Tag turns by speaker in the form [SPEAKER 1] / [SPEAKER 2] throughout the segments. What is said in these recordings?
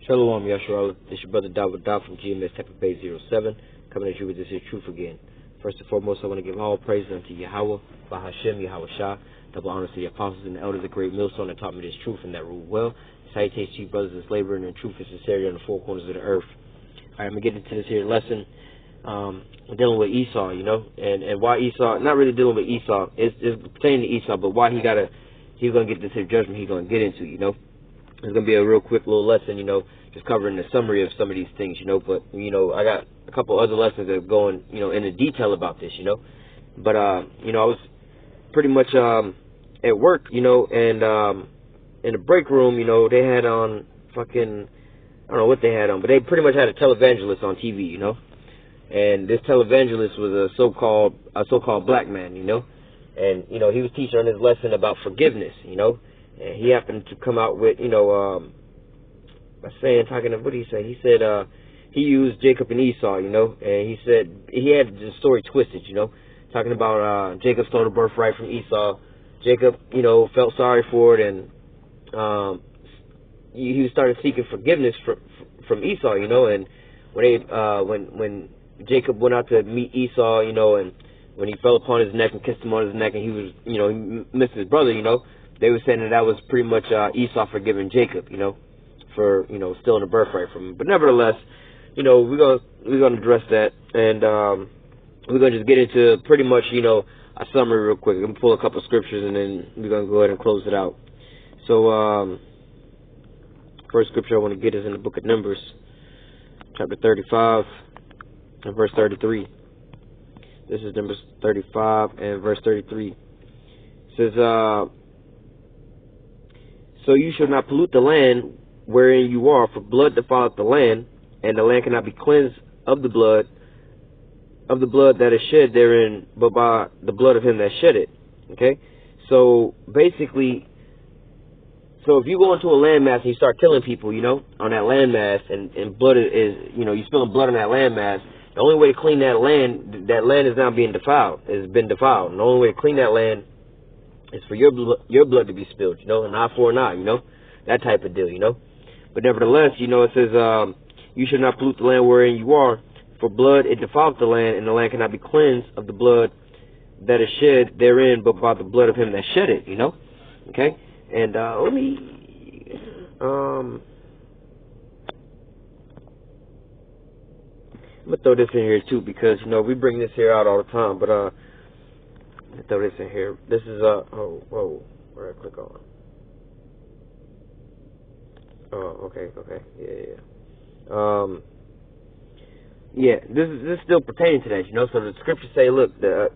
[SPEAKER 1] Shalom, Yashua. This is your brother Dawud Daw from GMS Tampa Bay 07, coming at you with this here truth again. First and foremost, I want to give all praises unto Yahweh, Bahashem, Yahweh Shah, double honors to the apostles and the elders of great millstone that taught me this truth and that ruled well. Salutations to you brothers that's laboring in truth and sincerity on the four corners of the earth. Alright, I'm going to get into this here lesson, dealing with Esau, and why Esau, not really dealing with Esau, it's pertaining to Esau, but why he's going to get this here judgment he's going to get into, It's going to be a real quick little lesson, just covering the summary of some of these things, but, I got a couple other lessons that are going, into detail about this, but, I was pretty much, at work, and, in the break room, they had on fucking, I don't know what they had on, but they pretty much had a televangelist on TV, and this televangelist was a so-called black man, and, he was teaching on his lesson about forgiveness, and he happened to come out with, what did he say? He said, he used Jacob and Esau, and he said, he had the story twisted, talking about, Jacob stole the birthright from Esau. Jacob, felt sorry for it, and, he started seeking forgiveness from Esau, and when Jacob went out to meet Esau, and when he fell upon his neck and kissed him on his neck, and he was, he missed his brother, they were saying that was pretty much Esau forgiving Jacob, for stealing the birthright from him. But nevertheless, we're gonna address that, and we're gonna just get into pretty much a summary real quick. I'm gonna pull a couple scriptures, and then we're gonna go ahead and close it out. So first scripture I want to get is in the book of Numbers, chapter 35 and verse 33. This is Numbers 35 and verse 33. It says, so you shall not pollute the land wherein you are, for blood defileth the land, and the land cannot be cleansed of the blood that is shed therein, but by the blood of him that shed it. Okay? So basically, so if you go into a landmass and you start killing people, on that landmass, and blood is, you're spilling blood on that landmass, the only way to clean that land is now being defiled. It's been defiled. And the only way to clean that land is for your blood to be spilled, an eye for an eye, that type of deal, But nevertheless, it says, you should not pollute the land wherein you are, for blood it defileth the land, and the land cannot be cleansed of the blood that is shed therein, but by the blood of him that shed it, Okay? And let me I'm gonna throw this in here too, because we bring this here out all the time, but let me throw this in here. This is where I click on. Oh, okay, yeah. This is still pertaining to that, So the scriptures say, look, the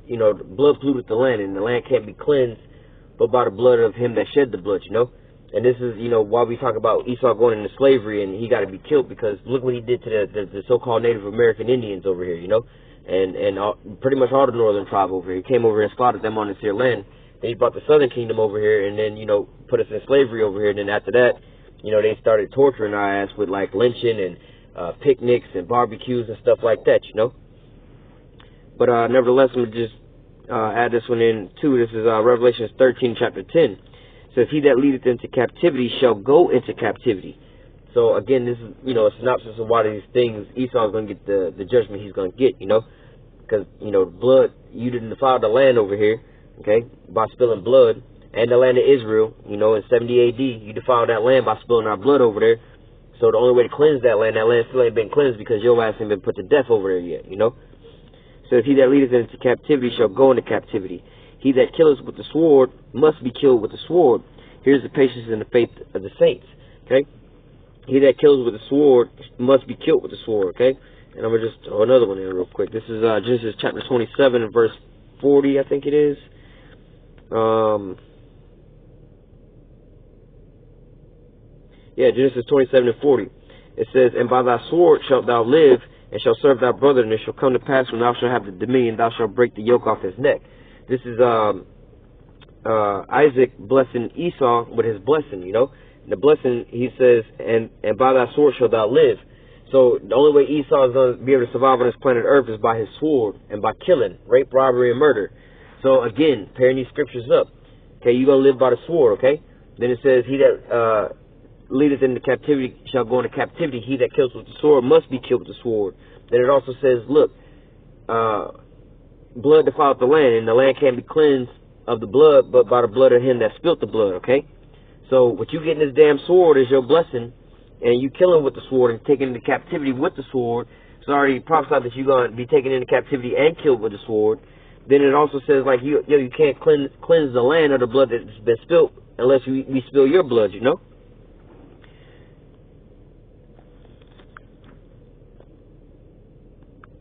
[SPEAKER 1] blood polluted the land, and the land can't be cleansed but by the blood of him that shed the blood, And this is, why we talk about Esau going into slavery and he got to be killed, because look what he did to the so-called Native American Indians over here, and pretty much all the northern tribe over here. He came over and slaughtered them on this here land. Then he brought the southern kingdom over here, and then, put us in slavery over here. And then after that, they started torturing our ass with, like, lynching and picnics and barbecues and stuff like that, But nevertheless, I'm going to just add this one in too. This is Revelation 13, chapter 10. It says, he that leadeth into captivity shall go into captivity. So again, this is, a synopsis of why these things Esau is going to get the judgment he's going to get, because, blood, you didn't defile the land over here, okay, by spilling blood, and the land of Israel, in 70 AD, you defiled that land by spilling our blood over there. So the only way to cleanse that land still ain't been cleansed, because your ass ain't been put to death over there yet, So if he that leadeth into captivity shall go into captivity. He that killeth with the sword must be killed with the sword. Here's the patience and the faith of the saints. Okay? He that kills with the sword must be killed with the sword. Okay? And I'm going to just throw another one in real quick. This is Genesis chapter 27 and verse 40, I think it is. Genesis 27 and 40. It says, and by thy sword shalt thou live, and shall serve thy brother, and it shall come to pass when thou shalt have the dominion, thou shalt break the yoke off his neck. This is Isaac blessing Esau with his blessing, The blessing, he says, and by thy sword shalt thou live. So the only way Esau is going to be able to survive on this planet Earth is by his sword and by killing, rape, robbery, and murder. So again, pairing these scriptures up. Okay, you're going to live by the sword, okay? Then it says, he that leadeth into captivity shall go into captivity. He that kills with the sword must be killed with the sword. Then it also says, look, blood defileth the land, and the land can't be cleansed of the blood but by the blood of him that spilt the blood, okay? So what you getting this damn sword is your blessing, and you killing with the sword and taken into captivity with the sword. It's already prophesied that you're going to be taken into captivity and killed with the sword. Then it also says, like, you can't cleanse the land of the blood that's been spilt unless we spill your blood, you know?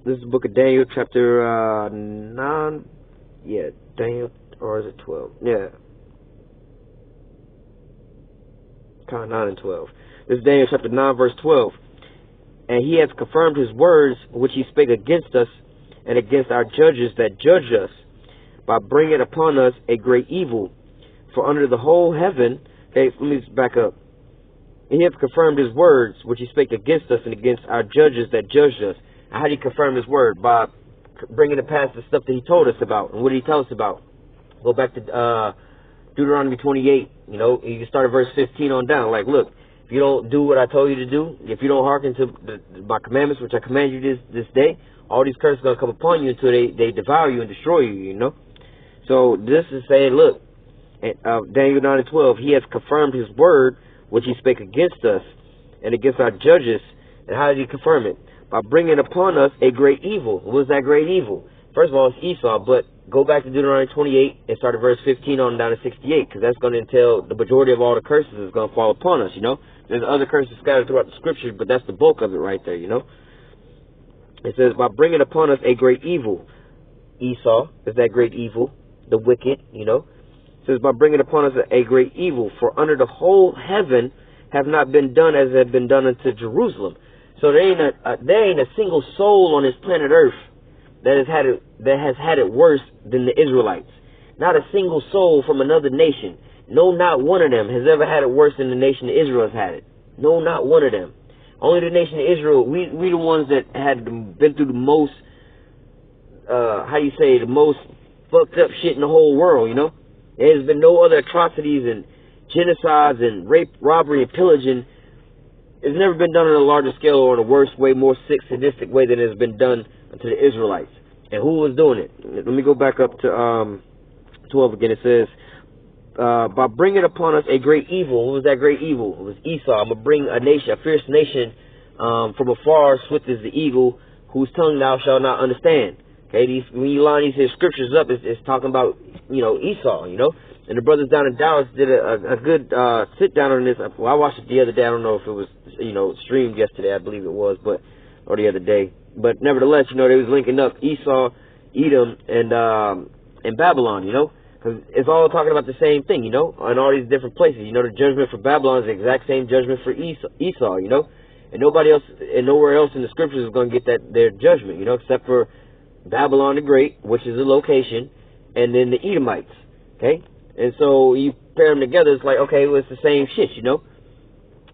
[SPEAKER 1] This is the book of Daniel, chapter 9. Yeah, Daniel, or is it 12? Yeah. Kind of 9 and 12. This is Daniel chapter 9, verse 12. And he has confirmed his words which he spake against us and against our judges that judge us, by bringing upon us a great evil. For under the whole heaven, okay, let me just back up. And he hath confirmed his words which he spake against us and against our judges that judged us. How did he confirm his word? By bringing to pass the stuff that he told us about. And what did he tell us about? Go back to Deuteronomy 28. You know, you can start at verse 15 on down. Like, look, if you don't do what I told you to do, if you don't hearken to my commandments, which I command you this day, all these curses are going to come upon you until they devour you and destroy you, you know. So this is saying, look, Daniel 9 and 12, he has confirmed his word, which he spake against us and against our judges. And how did he confirm it? By bringing upon us a great evil. What was that great evil? First of all, it's Esau, but go back to Deuteronomy 28 and start at verse 15 on down to 68, because that's going to entail the majority of all the curses is going to fall upon us, you know. There's other curses scattered throughout the scriptures, but that's the bulk of it right there, you know. It says, by bringing upon us a great evil. Esau is that great evil, the wicked, you know. It says, by bringing upon us a great evil, for under the whole heaven have not been done as had been done unto Jerusalem. So there ain't a single soul on this planet Earth that has had it worse than the Israelites. Not a single soul from another nation. No, not one of them has ever had it worse than the nation of Israel has had it. No, not one of them. Only the nation of Israel, we the ones that had been through the most, the most fucked up shit in the whole world, you know? There's been no other atrocities and genocides and rape, robbery, and pillaging. It's never been done on a larger scale or in a worse way, more sick, sadistic way than it has been done to the Israelites. And who was doing it? Let me go back up to 12 again. It says, by bringing upon us a great evil. What was that great evil? It was Esau. I'm going to bring a nation, a fierce nation from afar, swift as the eagle, whose tongue thou shalt not understand. Okay, when you line these scriptures up, it's talking about, you know, Esau, you know. And the brothers down in Dallas did a good sit down on this. Well, I watched it the other day. I don't know if it was, you know, streamed yesterday. I believe it was, or the other day. But nevertheless, you know, they was linking up Esau, Edom, and Babylon, you know. Because it's all talking about the same thing, you know, in all these different places. You know, the judgment for Babylon is the exact same judgment for Esau, you know. And nobody else, and nowhere else in the scriptures is going to get their judgment, you know, except for Babylon the Great, which is a location, and then the Edomites, okay? And so you pair them together, it's like, okay, well, it's the same shit, you know?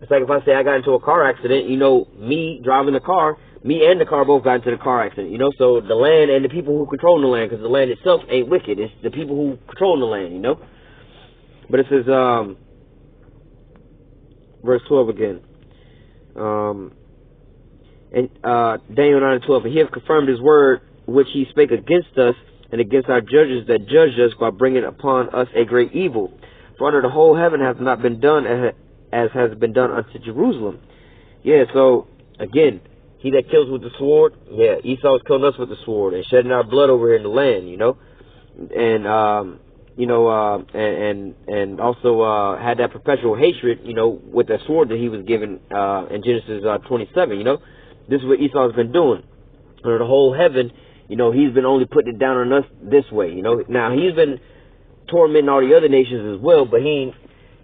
[SPEAKER 1] It's like if I say I got into a car accident, you know, me driving the car, me and the car both got into the car accident, you know? So the land and the people who control the land, because the land itself ain't wicked, it's the people who control the land, you know? But it says, verse 12 again. Daniel 9 and 12, and he hath confirmed his word, which he spake against us and against our judges that judged us, by bringing upon us a great evil. For under the whole heaven hath not been done as has been done unto Jerusalem. Yeah, so again, he that kills with the sword, yeah, Esau's killing us with the sword and shedding our blood over here in the land, you know, and you know, and also had that perpetual hatred, you know, with that sword that he was given in Genesis 27. You know, this is what Esau's been doing under the whole heaven. You know, he's been only putting it down on us this way, you know. Now, he's been tormenting all the other nations as well, but he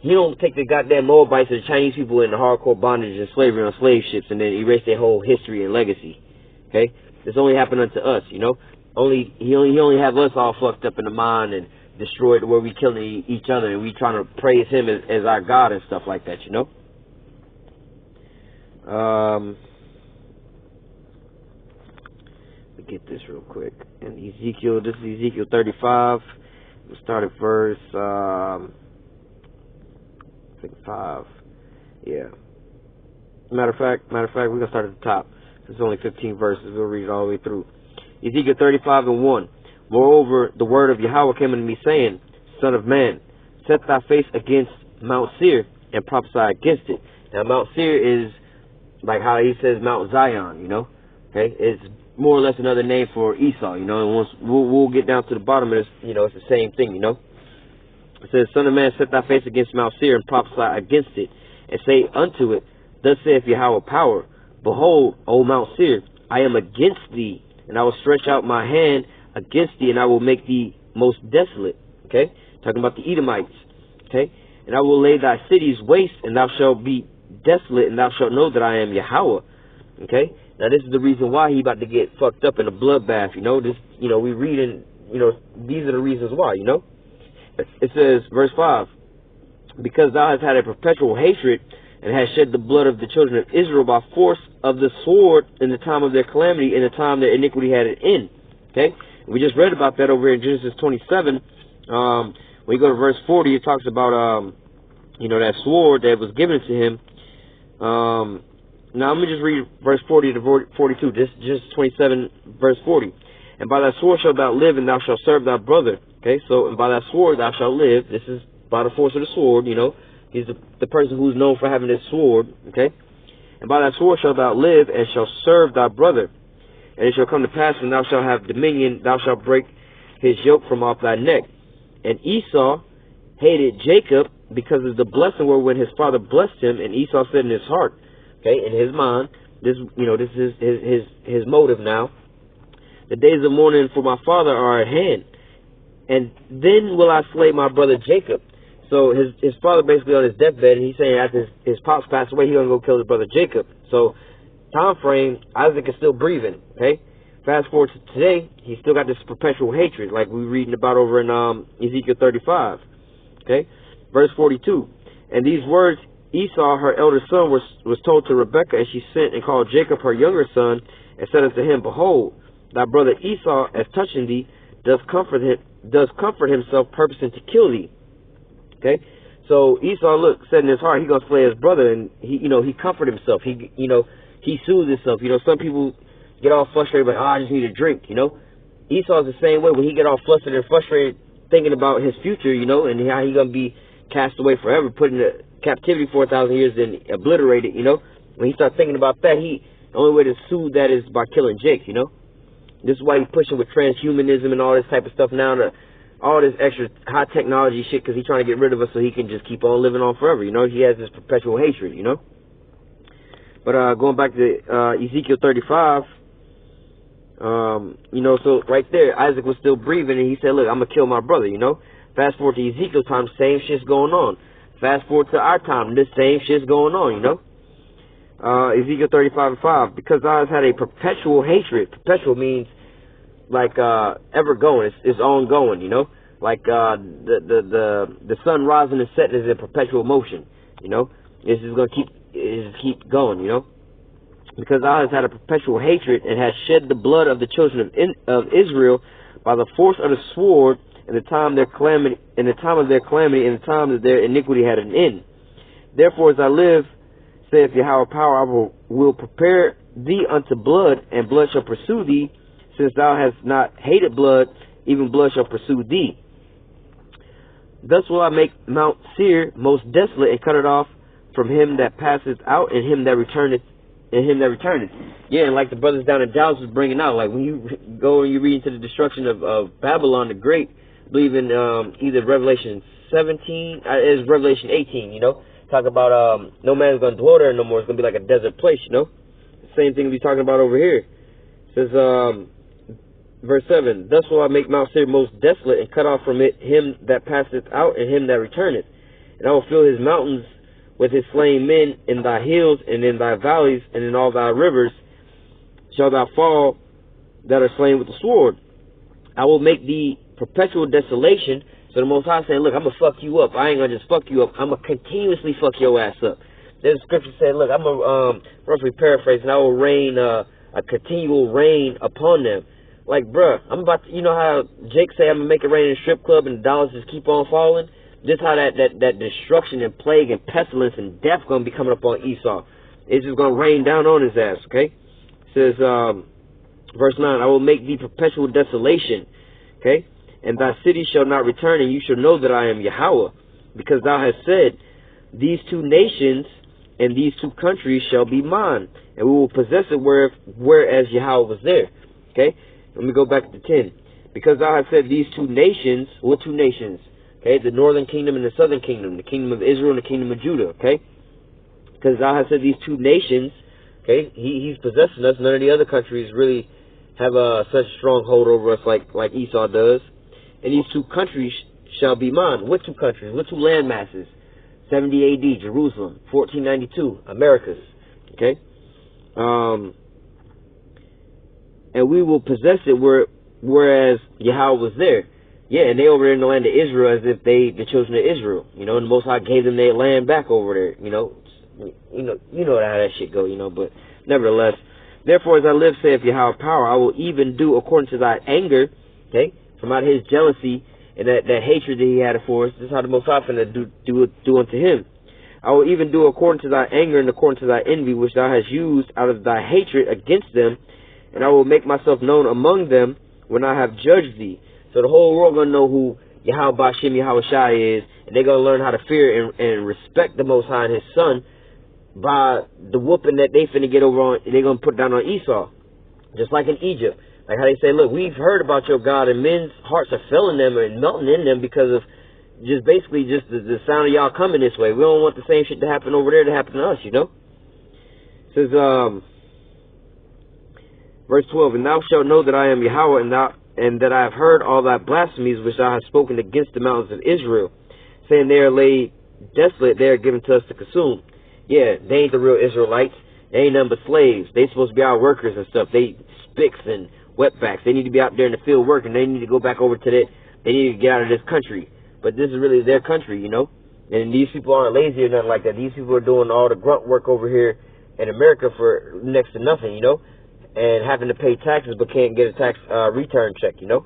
[SPEAKER 1] don't take the goddamn Moabites or the Chinese people in the hardcore bondage and slavery on slave ships and then erase their whole history and legacy, okay? This only happened unto us, you know. He only have us all fucked up in the mind and destroyed where we killing each other and we trying to praise him as our God and stuff like that, you know. Get this real quick. And Ezekiel, this is Ezekiel 35. We'll start at verse 5. Yeah. Matter of fact, we're going to start at the top. It's only 15 verses. We'll read it all the way through. Ezekiel 35:1. Moreover, the word of Yahweh came unto me, saying, Son of man, set thy face against Mount Seir, and prophesy against it. Now, Mount Seir is like how he says Mount Zion, you know? Okay? It's more or less another name for Esau, you know? And once we'll get down to the bottom of this, you know, it's the same thing, you know? It says, Son of man, set thy face against Mount Seir, and prophesy against it, and say unto it, Thus saith Yahweh power, Behold, O Mount Seir, I am against thee, and I will stretch out my hand against thee, and I will make thee most desolate. Okay? Talking about the Edomites. Okay? And I will lay thy cities waste, and thou shalt be desolate, and thou shalt know that I am Yahweh. Okay? Now this is the reason why he about to get fucked up in a bloodbath, you know? This, you know, we reading, you know, these are the reasons why, you know? It says, verse 5, Because thou hast had a perpetual hatred, and hast shed the blood of the children of Israel by force of the sword in the time of their calamity, in the time their iniquity had an end. Okay? We just read about that over here in Genesis 27. When you go to verse 40, it talks about, you know, that sword that was given to him. Now, let me just read verse 40 to 42. Just 27, verse 40. And by thy sword shalt thou live, and thou shalt serve thy brother. Okay? So, and by thy sword thou shalt live. This is by the force of the sword, you know. He's the person who's known for having this sword, okay? And by thy sword shalt thou live, and shalt serve thy brother. And it shall come to pass, when thou shalt have dominion, thou shalt break his yoke from off thy neck. And Esau hated Jacob because of the blessing wherewith his father blessed him. And Esau said in his heart, okay, in his mind, this, you know, this is his motive now. The days of mourning for my father are at hand, and then will I slay my brother Jacob. So his father basically on his deathbed, and he's saying after his pops passed away, he's going to go kill his brother Jacob. So, time frame, Isaac is still breathing, okay? Fast forward to today, he's still got this perpetual hatred, like we're reading about over in Ezekiel 35, okay? Verse 42, And these words Esau, her elder son, was told to Rebekah, and she sent and called Jacob, her younger son, and said unto him, Behold, thy brother Esau, as touching thee, does comfort himself, purposing to kill thee. Okay, so Esau, look, said in his heart, he gonna slay his brother, and he, you know, he comforted himself. He, you know, he soothed himself. You know, some people get all frustrated, like, oh, I just need a drink. You know, Esau's the same way. When he get all flustered and frustrated, thinking about his future, you know, and how he gonna be cast away forever, put in captivity 4,000 years, then obliterated. You know, when he starts thinking about that, the only way to soothe that is by killing Jake. You know, this is why he's pushing with transhumanism and all this type of stuff now. All this extra high technology shit, because he's trying to get rid of us so he can just keep on living on forever. You know, he has this perpetual hatred, you know. But going back to Ezekiel 35, you know, so right there, Isaac was still breathing, and he said, look, I'm going to kill my brother, you know. Fast forward to Ezekiel's time, same shit's going on. Fast forward to our time, this same shit's going on, you know. Ezekiel 35:5, Because thou hast had a perpetual hatred. Perpetual means like ever going, it's ongoing, you know, like the sun rising and setting is in perpetual motion, you know. It's just gonna keep going, you know, because thou hast had a perpetual hatred, and hast shed the blood of the children of Israel by the force of the sword in the time of their calamity, in the time that their iniquity had an end. Therefore, as I live, saith Yahweh power, I will prepare thee unto blood, and blood shall pursue thee. Since thou hast not hated blood, even blood shall pursue thee. Thus will I make Mount Seir most desolate, and cut it off from him that passeth out, and him that returneth, Yeah, and like the brothers down in Dallas was bringing out, like when you go and you read into the destruction of Babylon the Great, I believe in either Revelation 17, it's Revelation 18, you know, talk about no man's going to dwell there no more. It's going to be like a desert place, you know. The same thing we're talking about over here. It says, verse 7, Thus will I make Mount Seir most desolate, and cut off from it him that passeth out, and him that returneth. And I will fill his mountains with his slain men. In thy hills, and in thy valleys, and in all thy rivers shall thou fall that are slain with the sword. I will make thee perpetual desolation. So the Most High saying, look, I'm going to fuck you up. I ain't going to just fuck you up. I'm going to continuously fuck your ass up. There's a scripture saying, look, I'm going to roughly paraphrase, and I will rain a continual rain upon them. Like, bruh, I'm about to, you know how Jake say I'm going to make it rain in a strip club and the dollars just keep on falling? This how that destruction and plague and pestilence and death going to be coming up on Esau. It's just going to rain down on his ass, okay? It says, verse 9, I will make thee perpetual desolation, okay? And thy city shall not return, and you shall know that I am Yahweh, because thou hast said, these two nations and these two countries shall be mine, and we will possess it whereas Yahweh was there, okay? Let me go back to 10. Because thou hast said these two nations, what two nations? Okay, the northern kingdom and the southern kingdom, the kingdom of Israel and the kingdom of Judah, okay? Because thou hast said these two nations, okay, he's possessing us. None of the other countries really have such a strong hold over us like Esau does. And these two countries shall be mine. What two countries? What two land masses? 70 AD, Jerusalem. 1492, Americas, okay? And we will possess it whereas Yahweh was there. Yeah, and they over there in the land of Israel as if they the children of Israel. You know, and the Most High gave them their land back over there. You know how that shit go. You know, but nevertheless, therefore, as I live, saith Yahweh power, I will even do according to thy anger. Okay, from out of his jealousy and that hatred that he had for us. This is how the Most High finna do unto him. I will even do according to thy anger and according to thy envy, which thou hast used out of thy hatred against them, and I will make myself known among them when I have judged thee. So the whole world going to know who Yahweh Bashem Yahweh Shai is, and they're going to learn how to fear and respect the Most High and his son by the whooping that they finna get over on, they're going to put down on Esau. Just like in Egypt. Like how they say, look, we've heard about your God, and men's hearts are filling them and melting in them because of just basically just the sound of y'all coming this way. We don't want the same shit to happen over there to happen to us, you know? It says, verse 12, and thou shalt know that I am Yahweh, and that I have heard all thy blasphemies which thou hast spoken against the mountains of Israel, saying they are laid desolate, they are given to us to consume. Yeah, they ain't the real Israelites. They ain't nothing but slaves. They supposed to be our workers and stuff. They spicks and wetbacks. They need to be out there in the field working. They need to go back over to that. They need to get out of this country. But this is really their country, you know. And these people aren't lazy or nothing like that. These people are doing all the grunt work over here in America for next to nothing, you know, and having to pay taxes but can't get a tax return check, you know.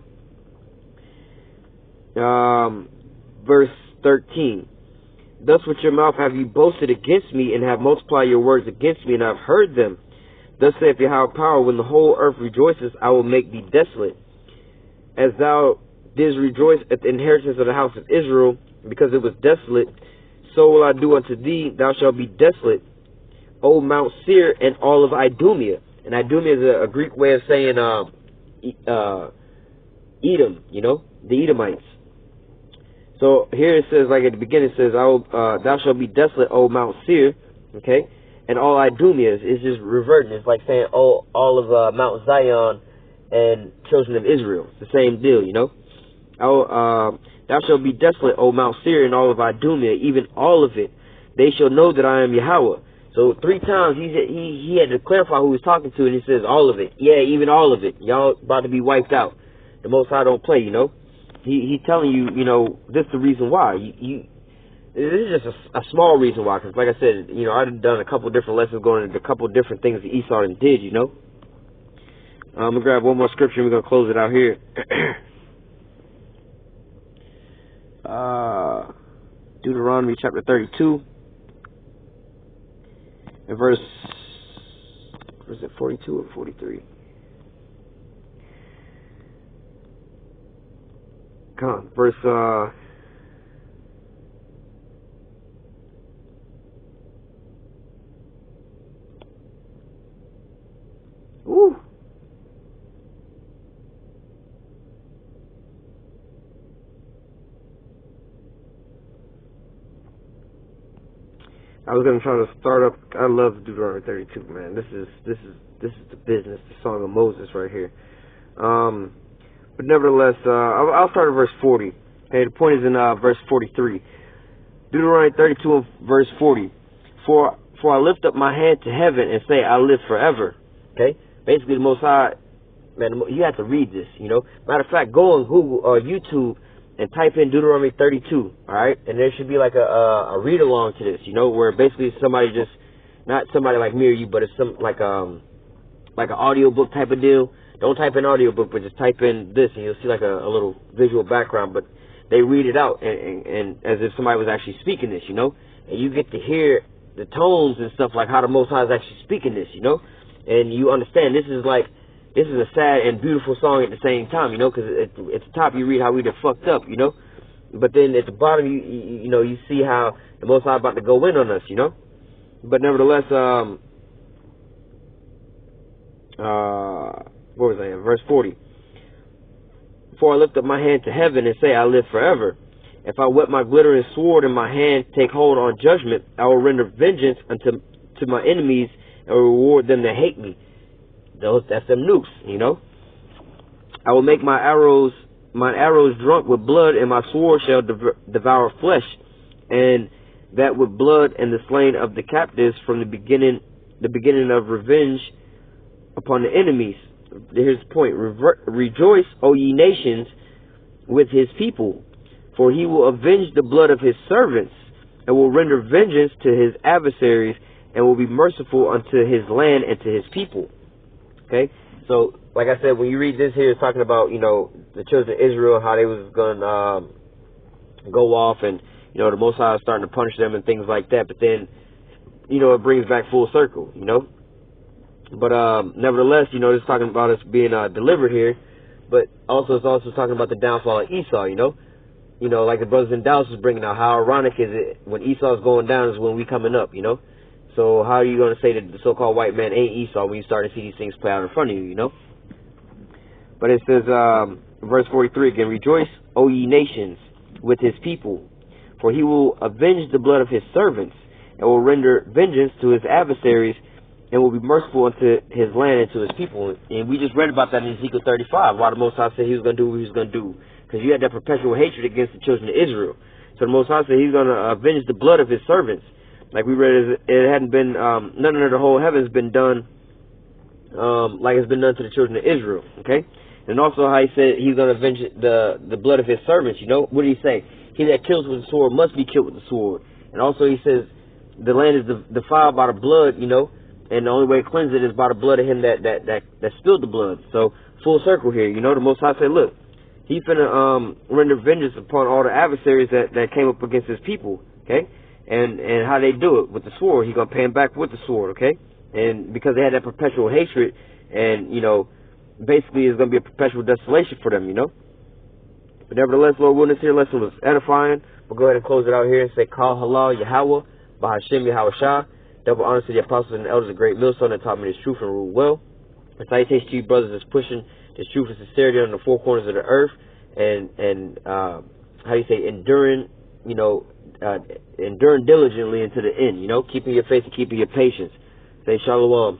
[SPEAKER 1] Verse 13. Thus with your mouth have you boasted against me, and have multiplied your words against me, and I have heard them. Thus saith Yahweh power, when the whole earth rejoices, I will make thee desolate. As thou didst rejoice at the inheritance of the house of Israel, because it was desolate, so will I do unto thee, thou shalt be desolate, O Mount Seir, and all of Idumea. And Idumea is a Greek way of saying Edom, you know, the Edomites. So here it says, like at the beginning, it says, thou shalt be desolate, O Mount Seir, okay? And all Idumea is just reverting. It's like saying, oh, all of Mount Zion and children of Israel. It's the same deal, you know? Thou shalt be desolate, O Mount Seir, and all of Idumea, even all of it. They shall know that I am Yahweh. So 3 times he had to clarify who he was talking to, and he says, all of it. Yeah, even all of it. Y'all about to be wiped out. The Most High don't play, you know? He's telling you, you know, this is the reason why. This is just a small reason why, because like I said, you know, I've done a couple different lessons going into a couple different things that Esau did, you know. I'm going to grab one more scripture and we're going to close it out here. Deuteronomy chapter 32 and verse, is it 42 or 43? Come on, verse, ooh. I was gonna try to start up. I love Deuteronomy 32, man. This is the business, the song of Moses right here. But nevertheless, I'll start at verse 40. Okay, the point is in verse 43. Deuteronomy 32 and verse 40. For I lift up my hand to heaven and say, I live forever. Okay, basically the Most High, man, you have to read this. You know, matter of fact, go on Google or YouTube and type in Deuteronomy 32. All right, and there should be like a read along to this. You know, where basically somebody just, not somebody like me or you, but it's some like an audio book type of deal. Don't type in audiobook, but just type in this, and you'll see like a little visual background. But they read it out and as if somebody was actually speaking this, you know, and you get to hear the tones and stuff, like how the Most High is actually speaking this, you know, and you understand this is a sad and beautiful song at the same time, you know, because at the top you read how we done fucked up, you know, but then at the bottom you know, you see how the Most High about to go in on us, you know. But nevertheless, what was I in? Verse 40. For I lift up my hand to heaven and say, I live forever. If I wet my glittering sword in my hand, take hold on judgment, I will render vengeance to my enemies and reward them that hate me. That's them nukes, you know. I will make my arrows drunk with blood, and my sword shall devour flesh, and that with blood and the slain of the captives from the beginning of revenge upon the enemies. Here's the point. Rejoice, O ye nations, with his people, for he will avenge the blood of his servants, and will render vengeance to his adversaries, and will be merciful unto his land and to his people. Okay, so like I said, when you read this here, it's talking about, you know, the children of Israel, how they was going to go off, and, you know, the Most High is starting to punish them and things like that. But then, you know, it brings back full circle, you know. But nevertheless, you know, it's talking about us being delivered here, but also it's also talking about the downfall of Esau, you know. You know, like the brothers in Dallas was bringing out, how ironic is it when Esau's going down is when we coming up, you know. So how are you going to say that the so-called white man ain't Esau when you start to see these things play out in front of you, you know? But it says, verse 43 again, rejoice, O ye nations, with his people, for he will avenge the blood of his servants, and will render vengeance to his adversaries, and will be merciful unto his land and to his people. And we just read about that in Ezekiel 35, why the Most High said he was going to do what he was going to do. Because you had that perpetual hatred against the children of Israel. So the Most High said he's going to avenge the blood of his servants. Like we read, it hadn't been, none of the whole heavens been done like it's been done to the children of Israel, okay? And also how he said he's going to avenge the blood of his servants, you know? What did he say? He that kills with the sword must be killed with the sword. And also he says the land is defiled by the blood, you know? And the only way to cleanse it is by the blood of him that spilled the blood. So full circle here, you know? The Most High said, look, he finna render vengeance upon all the adversaries that came up against his people, okay? And how they do it with the sword, he's gonna pay them back with the sword, okay? And because they had that perpetual hatred, and you know, basically it's gonna be a perpetual desolation for them, you know. But nevertheless, Lord willing, this here lesson was edifying. We'll go ahead and close it out here and say, Kal Halal Yahweh, Bahashem Yahweh Shah. Double honors to the apostles and the elders of Great Millstone that taught me this truth and rule well. And salutations to you brothers that's pushing this truth and sincerity on the four corners of the earth, and how do you say, enduring, you know, enduring diligently into the end, you know, keeping your faith and keeping your patience. Say shalom.